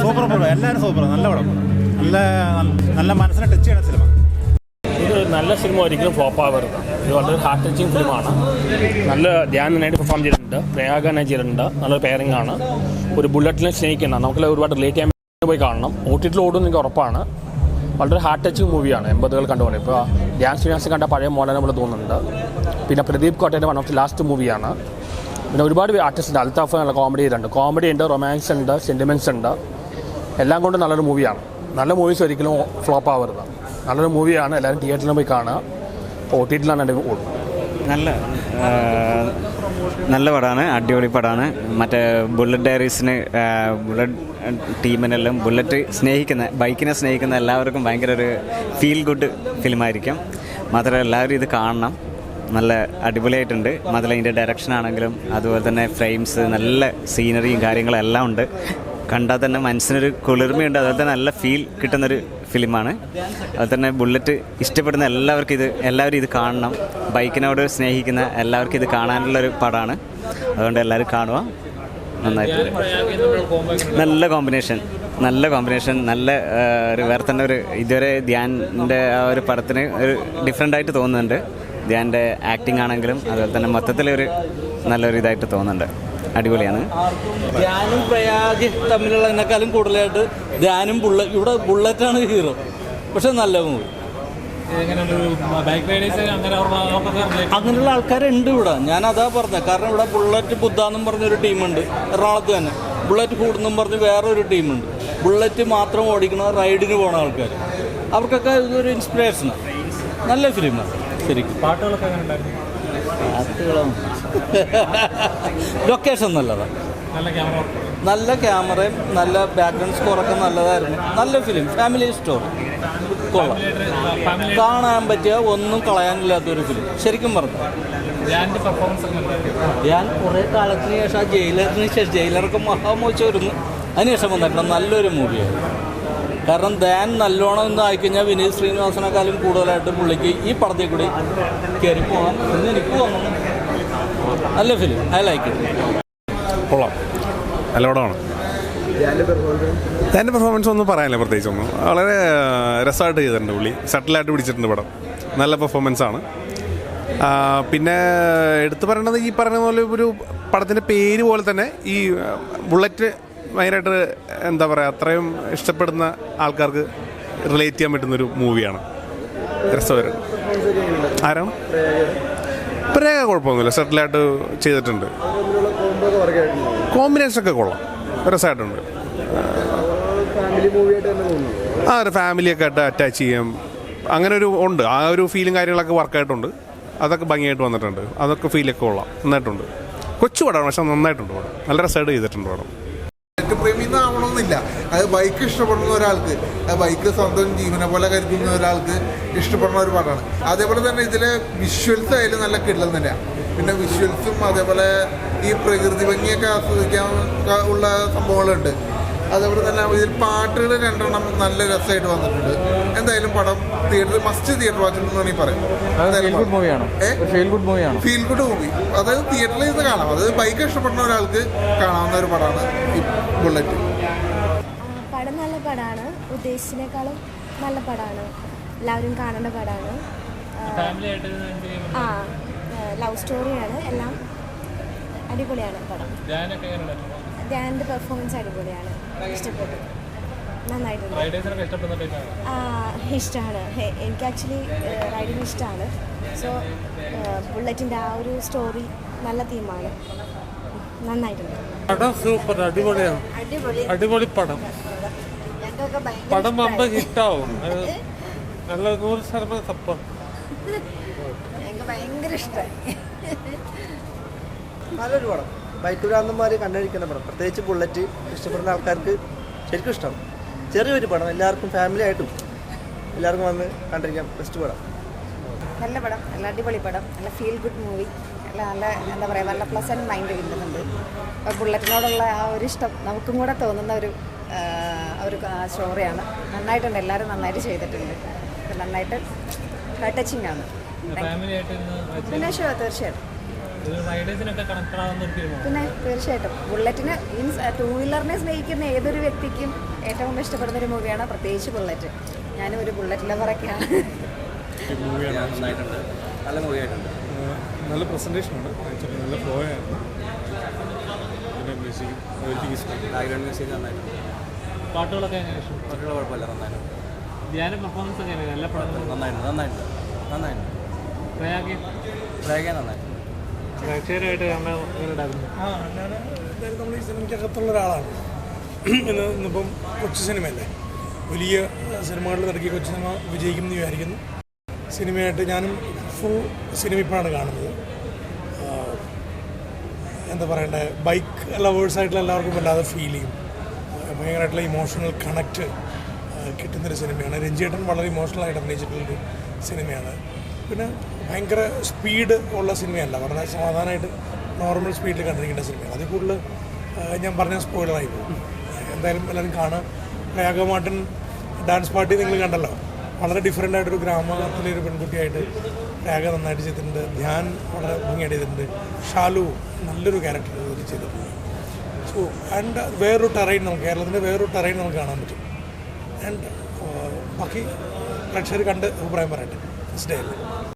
Super പടം, എല്ലാവരും super, നല്ല പടം, നല്ല നല്ല മനസ്സിനെ ടച്ച് ചെയ്യണ സിനിമ. ഇത് നല്ല സിനിമ, ഒരിക്കലും ഫ്ലോപ്പ് ആവരുത്. ഇത് വളരെ ഹാർട്ട് ടച്ചിങ് ഫിലിമാണ്. നല്ല ധ്യാൻ നന്നായിട്ട് പെർഫോം ചെയ്തിട്ടുണ്ട്, പ്രയാഗ ചെയ്തിട്ടുണ്ട്, നല്ലൊരു പെയറിംഗ് ആണ്. ഒരു ബുള്ളറ്റിനെ സ്നേഹിക്കുന്ന നമുക്ക് ഒരുപാട് റിലേറ്റ് ചെയ്യാൻ പോയി കാണണം. OTT ഓടും എനിക്ക് ഉറപ്പാണ്. വളരെ ഹാർട്ട് ടച്ചിങ് മൂവിയാണ്. 80കൾ കണ്ടുപോലെ ഇപ്പോൾ ധ്യാൻ ശ്രീനിവാസൻ കണ്ട പഴയ മോഡലിനെ പോലെ തോന്നുന്നുണ്ട്. പിന്നെ പ്രദീപ് കോട്ടയുടെ വൺ ഓഫ് ദി ലാസ്റ്റ് മൂവിയാണ്. പിന്നെ ഒരുപാട് ആർട്ടിസ്റ്റ് ഉണ്ട്. അൽത്താഫ് നല്ല കോമഡി ചെയ്തിട്ടുണ്ട്. കോമഡി ഉണ്ട്, റൊമാൻസ് ഉണ്ട്, സെൻറ്റിമെൻറ്റ്സ് ഉണ്ട്. എല്ലാം കൊണ്ടും നല്ലൊരു മൂവിയാണ്. നല്ല മൂവീസ് ഒരിക്കലും ഫ്ലോപ്പ് ആവരുത്. നല്ലൊരു മൂവിയാണ്. എല്ലാവരും തിയേറ്ററിൽ പോയി കാണുക. OTTയിലാണ് എൻ്റെ ഓടും. നല്ല പടമാണ്, അടിപൊളി പടമാണ്. മറ്റേ ബുള്ളറ്റ് ഡയറീസിന് ടീമിനെല്ലാം ബുള്ളറ്റ് സ്നേഹിക്കുന്ന, ബൈക്കിനെ സ്നേഹിക്കുന്ന എല്ലാവർക്കും ഭയങ്കര ഒരു ഫീൽ ഗുഡ് ഫിലിമായിരിക്കും. മാത്രമല്ല എല്ലാവരും ഇത് കാണണം. നല്ല അടിപൊളിയായിട്ടുണ്ട്. മാത്രമല്ല ഇതിൻ്റെ ഡയറക്ഷനാണെങ്കിലും അതുപോലെ തന്നെ ഫ്രെയിംസ്, നല്ല സീനറിയും കാര്യങ്ങളും എല്ലാം ഉണ്ട്. കണ്ടാൽ തന്നെ മനസ്സിനൊരു കുളിർമയുണ്ട്. അതുപോലെ തന്നെ നല്ല ഫീൽ കിട്ടുന്നൊരു ഫിലിമാണ്. അതുപോലെ തന്നെ ബുള്ളറ്റ് ഇഷ്ടപ്പെടുന്ന എല്ലാവരും ഇത് കാണണം. ബൈക്കിനോട് സ്നേഹിക്കുന്ന എല്ലാവർക്കും ഇത് കാണാനുള്ളൊരു പടമാണ്. അതുകൊണ്ട് എല്ലാവരും കാണുക. നന്നായിട്ട് നല്ല കോമ്പിനേഷൻ, നല്ല ഒരു വേറെ തന്നെ ഒരു ഇതുവരെ ധ്യാനിൻ്റെ ആ ഒരു പടത്തിന് ഒരു ഡിഫറെൻ്റായിട്ട് തോന്നുന്നുണ്ട്. ധ്യാൻ്റെ ആക്ടിങ് ആണെങ്കിലും അതുപോലെ തന്നെ മൊത്തത്തിലൊരു നല്ലൊരു ഇതായിട്ട് തോന്നുന്നുണ്ട്. അടിപൊളിയാണ്. ധ്യാനും പ്രയാഗ് തമ്മിലുള്ളതിനേക്കാളും കൂടുതലായിട്ട് ധ്യാനും ഇവിടെ ബുള്ളറ്റാണ് ഹീറോ. പക്ഷെ നല്ല മൂവി. അങ്ങനെയുള്ള ആൾക്കാരുണ്ട് ഇവിടെ. ഞാനതാ പറഞ്ഞത്. കാരണം ഇവിടെ ബുള്ളറ്റ് ബുദ്ധ എന്നും പറഞ്ഞൊരു ടീമുണ്ട് എറണാകുളത്ത് തന്നെ. ബുള്ളറ്റ് കൂടുന്നും പറഞ്ഞ് വേറൊരു ടീമുണ്ട്. ബുള്ളറ്റ് മാത്രം ഓടിക്കണ റൈഡിന് പോണ ആൾക്കാർ. അവർക്കൊക്കെ ഇതൊരു ഇൻസ്പിറേഷനാണ്. നല്ല ഫിലിമാണ് ശരിക്കും. പാട്ടുകളോ ലൊക്കേഷൻ നല്ലതാണ്. നല്ല ക്യാമറയും നല്ല ബാക്ക്ഗ്രൗണ്ട് സ്കോറൊക്കെ നല്ലതായിരുന്നു. നല്ല ഫിലിം, ഫാമിലി സ്റ്റോറി, കൊള്ളാം. കാണാൻ പറ്റിയ ഒന്നും കളയാനില്ലാത്തൊരു ഫിലിം ശരിക്കും പറഞ്ഞു. ഞാൻ കുറേ കാലത്തിന് ശേഷം ആ ജയിലറൊക്കെ മഹാമോശമായിരുന്നു. അതിനുശേഷം വന്നിട്ടുണ്ട് നല്ലൊരു മൂവിയാണ്. കാരണം ധ്യാൻ നല്ലോണം ഇന്ന് ആയിക്കഴിഞ്ഞാൽ വിനീത് ശ്രീനിവാസനെക്കാളും കൂടുതലായിട്ട് പുള്ളിക്ക് ഈ പടത്തിൽ കൂടി കയറി പോകാം എന്ന് എനിക്ക് തോന്നുന്നു. നല്ല ഫിലിം, ഐ ലൈക്ക് ഇറ്റ്. കൊള്ളാം, നല്ല പടമാണ്. ധ്യാൻ്റെ പെർഫോമൻസ് ഒന്നും പറയാനില്ല, പ്രത്യേകിച്ചൊന്നും. വളരെ രസമായിട്ട് ചെയ്തിട്ടുണ്ട് പുള്ളി. സട്ടിലായിട്ട് പിടിച്ചിട്ടുണ്ട് പടം. നല്ല പെർഫോമൻസാണ്. പിന്നെ എടുത്തു പറയേണ്ടത് ഈ പറയുന്ന പോലെ ഒരു പടത്തിൻ്റെ പേര് പോലെ തന്നെ ഈ ബുള്ളറ്റ് ഭയങ്കരമായിട്ട് എന്താ പറയുക, അത്രയും ഇഷ്ടപ്പെടുന്ന ആൾക്കാർക്ക് റിലേറ്റ് ചെയ്യാൻ പറ്റുന്നൊരു മൂവിയാണ്. രസകരം. ആരാണ്? പ്രേക കുഴപ്പമൊന്നുമില്ല, സെറ്റിലായിട്ട് ചെയ്തിട്ടുണ്ട്. കോമ്പിനേഷനൊക്കെ കൊള്ളാം, രസമായിട്ടുണ്ട്. ഒരു ഫാമിലിയൊക്കെ ആയിട്ട് അറ്റാച്ച് ചെയ്യാം, അങ്ങനെ ഒരു ഉണ്ട്. ആ ഒരു ഫീലും കാര്യങ്ങളൊക്കെ വർക്കായിട്ടുണ്ട്. അതൊക്കെ ഭംഗിയായിട്ട് വന്നിട്ടുണ്ട്. അതൊക്കെ ഫീലൊക്കെ കൊള്ളാം, നന്നായിട്ടുണ്ട്. കൊച്ചു പടമാണ്, പക്ഷെ നന്നായിട്ടുണ്ട് പടം. നല്ല രസമായിട്ട് ചെയ്തിട്ടുണ്ട് പടം. പ്രേമി ആവണമെന്നില്ല. അത് ബൈക്ക് ഇഷ്ടപ്പെടുന്ന ഒരാൾക്ക്, അത് ബൈക്ക് സ്വന്തം ജീവനെ പോലെ കരുതുന്ന ഒരാൾക്ക് ഇഷ്ടപ്പെടുന്ന ഒരു പടമാണ്. അതേപോലെ തന്നെ ഇതിലെ വിഷ്വൽസ് ആയാലും നല്ല കിടലം തന്നെയാണ്. പിന്നെ വിഷ്വൽസും അതേപോലെ ഈ പ്രകൃതി ഭംഗിയൊക്കെ ആസ്വദിക്കാൻ ഉള്ള സംഭവങ്ങളുണ്ട്. അതേപോലെ തന്നെ ഇതിൽ പാട്ടുകൾ 2 നല്ല രസമായിട്ട് വന്നിട്ടുണ്ട്. എന്തായാലും പടം മസ്റ്റ് തിയേറ്റർ വാച്ച് എന്ന് വേണമെങ്കിൽ പറയാം. Feel good movie. അതായത് തിയേറ്ററിൽ ഇത് കാണാം. അതായത് ബൈക്ക് ഇഷ്ടപ്പെടുന്ന ഒരാൾക്ക് കാണാവുന്ന ഒരു പടമാണ് ഈ ബുള്ളറ്റ്. പടം നല്ല പടമാണ്. ഉദ്ദേശിച്ചതിനേക്കാളും നല്ല പടമാണ്. എല്ലാവരും കാണേണ്ട പടമാണ്. ലവ് സ്റ്റോറിയാണ്. എല്ലാം അടിപൊളിയാണ് പടം. ധ്യാൻ്റെ പെർഫോമൻസ് അടിപൊളിയാണ്, ഇഷ്ടപ്പെട്ടു, നന്നായിട്ടുണ്ട്. ഇഷ്ടമാണ്. എനിക്ക് ആക്ച്വലി റൈഡിങ് ഇഷ്ടമാണ്. സോ ബുള്ളറ്റിൻ്റെ ആ ഒരു സ്റ്റോറി നല്ല തീമാണ്, നന്നായിട്ടുണ്ട്. പടം സൂപ്പർ, അടിപൊളിയാണ്. അടിപൊളി പടം. പടം വമ്പ ഹിറ്റാവും. നല്ല 100% സപ്പോർട്ട്. എനിക്ക് ഭയങ്കര ഇഷ്ടമായി. നല്ലൊരു പടം. ബൈക്ക് ഭ്രാന്തന്മാർ കണ്ടിരിക്കുന്ന പടം. പ്രത്യേകിച്ച് ബുള്ളറ്റ് ഇഷ്ടപ്പെടുന്ന ആൾക്കാർക്ക് ശരിക്കും ഇഷ്ടമാണ്. ചെറിയൊരു പടം, എല്ലാവർക്കും ഫാമിലി ആയിട്ടും എല്ലാവർക്കും വന്ന് കണ്ടിരിക്കാം. ബെസ്റ്റ് പടം. നല്ല പടം, നല്ല അടിപൊളി പടം, നല്ല ഫീൽ ഗുഡ് മൂവി. നല്ല എന്താ പറയുക, നല്ല പ്ലസൻറ്റ് മൈൻഡ് കിട്ടുന്നുണ്ട്. ബുള്ളറ്റിനോടുള്ള ആ ഒരു ഇഷ്ടം നമുക്കും കൂടെ തോന്നുന്ന ഒരു സ്റ്റോറിയാണ്. നന്നായിട്ടുണ്ട്. എല്ലാവരും നന്നായിട്ട് ചെയ്തിട്ടുണ്ട്. നന്നായിട്ട് ടച്ചിങ് ആണ്. പിന്നെ തീർച്ചയായിട്ടും റൈഡേഴ്സിനൊക്കെ കണക്ട് ആവുന്ന ഒരു ഫിലിമാണ്. പിന്നെ തീർച്ചയായിട്ടും ബുള്ളറ്റിന് മീൻസ് ടൂ വീലറിനെ സ്നേഹിക്കുന്ന ഏതൊരു വ്യക്തിക്കും ഏറ്റവും ഇഷ്ടപ്പെടുന്ന ഒരു മൂവിയാണ്, പ്രത്യേകിച്ച് ബുള്ളറ്റ്. ഞാനും ഒരു ബുള്ളറ്റ് ലവറൊക്കെയാണ്. നല്ല മൂവി ആയിട്ടുണ്ട്. നല്ല പ്രസൻറ്റേഷനാണ്, ആക്ച്വലി നല്ല ഫ്ലോ ആയിരുന്നു. പിന്നെ മ്യൂസിക് ബാക്ക്ഗ്രൗണ്ട് മ്യൂസിക് നന്നായിട്ടുണ്ട്. പാട്ടുകളൊക്കെ എങ്ങനെ ഇഷ്ടം? പാട്ടുകൾ കുഴപ്പമില്ല, നന്നായിട്ടുണ്ട്. ധ്യാന പെർഫോമൻസ് എങ്ങനെയാണ്? എല്ലാ പടങ്ങളും നന്നായിട്ടുണ്ട്. പ്രയാഗി നന്നായിട്ടുണ്ട്. പ്രേക്ഷകരായിട്ട് കാണാൻ ഉണ്ടായിരുന്നു. എന്തായാലും നമ്മൾ ഈ സിനിമയ്ക്കകത്തുള്ള ഒരാളാണ്. ഇന്നിപ്പം കൊച്ചു സിനിമയല്ലേ, വലിയ സിനിമകളിൽ നടക്കിയ കൊച്ചു സിനിമ വിജയിക്കുമെന്ന് വിചാരിക്കുന്നു. സിനിമയായിട്ട് ഞാനും ഫുൾ സിനിമ ഇപ്പോഴാണ് കാണുന്നത്. എന്താ പറയണ്ടേ, ബൈക്ക് ലവേഴ്സായിട്ടുള്ള എല്ലാവർക്കും വല്ലാതെ ഫീൽ ചെയ്യും. ഭയങ്കരമായിട്ടുള്ള ഇമോഷണൽ കണക്റ്റ് കിട്ടുന്നൊരു സിനിമയാണ്. രഞ്ജിയേട്ടൻ വളരെ ഇമോഷണലായിട്ട് അഭിനയിച്ചിട്ടുള്ളൊരു സിനിമയാണ്. പിന്നെ ഭയങ്കര സ്പീഡ് ഉള്ള സിനിമയല്ല, വളരെ സമാധാനമായിട്ട് നോർമൽ സ്പീഡിൽ കണ്ടിരിക്കേണ്ട സിനിമയാണ്. അതിൽ കൂടുതൽ ഞാൻ പറഞ്ഞ സ്പോയിലറായി പോകും. എന്തായാലും എല്ലാവരും കാണാം. പ്രയാഗ മാർട്ടിൻ ഡാൻസ് പാർട്ടി നിങ്ങൾ കണ്ടല്ലോ, വളരെ ഡിഫറെൻ്റ് ആയിട്ടൊരു ഗ്രാമത്തിലെ ഒരു പെൺകുട്ടിയായിട്ട് പ്രയാഗ നന്നായിട്ട് ചെയ്തിട്ടുണ്ട്. ധ്യാൻ വളരെ ഭംഗിയായിട്ട് ചെയ്തിട്ടുണ്ട്. ഷാലു നല്ലൊരു ക്യാരക്ടർ ചെയ്തിട്ടുണ്ട്. സോ ആൻഡ് വേറൊരു ടെറൈൻ, നമുക്ക് കേരളത്തിൻ്റെ വേറൊരു ടെറൈൻ നമുക്ക് കാണാൻ പറ്റും. ആൻഡ് ബാക്കി പ്രേക്ഷകർ കണ്ട് അഭിപ്രായം പറയട്ടെ. ഫസ്റ്റ് ഡേ അല്ലേ.